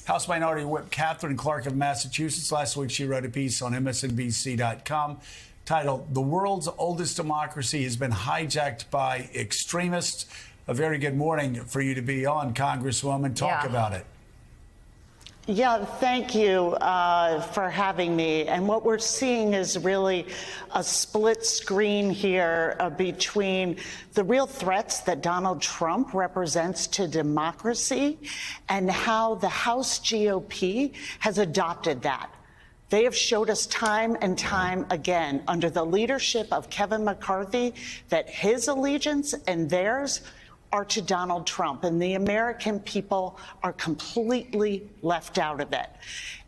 House Minority Whip Katherine Clark of Massachusetts. Last week, she wrote a piece on MSNBC.com titled, "The World's Oldest Democracy Has Been Hijacked by Extremists." A very good morning for you to be on, Congresswoman. Talk about it. Yeah, thank you for having me. And what we're seeing is really a split screen here between the real threats that Donald Trump represents to democracy and how the House GOP has adopted that. They have showed us time and time again under the leadership of Kevin McCarthy that his allegiance and theirs are to Donald Trump, and the American people are completely left out of it.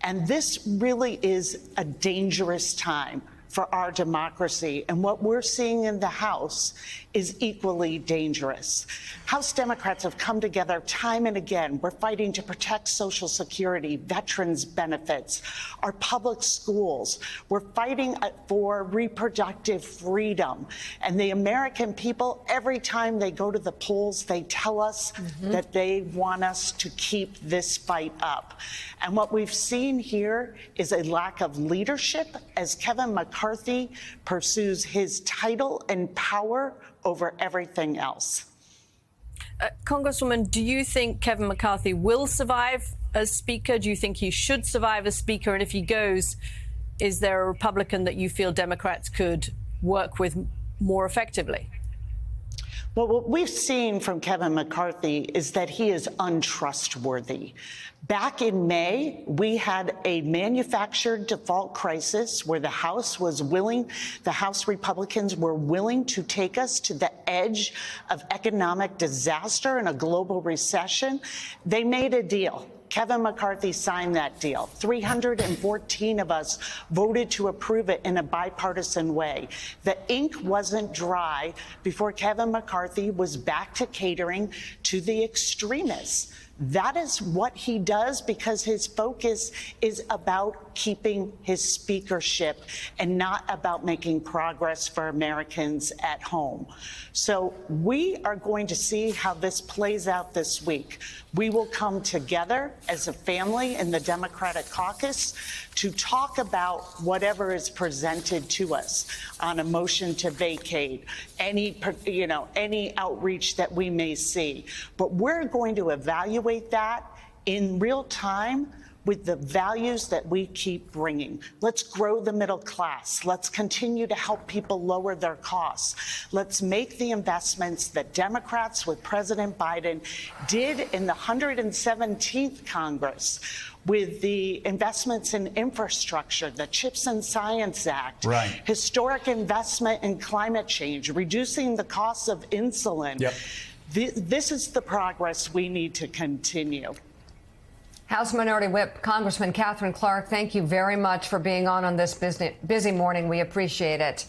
And this really is a dangerous time for our democracy. And what we're seeing in the House is equally dangerous. House Democrats have come together time and again. We're fighting to protect Social Security, veterans benefits, our public schools. We're fighting for reproductive freedom. And the American people, every time they go to the polls, they tell us that they want us to keep this fight up. And what we've seen here is a lack of leadership as Kevin McCarthy pursues his title and power over everything else. Congresswoman, do you think Kevin McCarthy will survive as Speaker? Do you think he should survive as Speaker? And if he goes, is there a Republican that you feel Democrats could work with more effectively? Well, what we've seen from Kevin McCarthy is that he is untrustworthy. Back in May, we had a manufactured default crisis where the House Republicans were willing to take us to the edge of economic disaster and a global recession. They made a deal. Kevin McCarthy signed that deal. 314 of us voted to approve it in a bipartisan way. The ink wasn't dry before Kevin McCarthy was back to catering to the extremists. That is what he does because his focus is about keeping his speakership and not about making progress for Americans at home. So we are going to see how this plays out this week. We will come together as a family in the Democratic caucus to talk about whatever is presented to us on a motion to vacate, any outreach that we may see. But we're going to evaluate that in real time with the values that we keep bringing. Let's grow the middle class. Let's continue to help people lower their costs. Let's make the investments that Democrats with President Biden did in the 117th Congress with the investments in infrastructure, the CHIPS and Science Act, historic investment in climate change, reducing the costs of insulin. This is the progress we need to continue. House Minority Whip Congressman Katherine Clark, thank you very much for being on this busy morning. We appreciate it.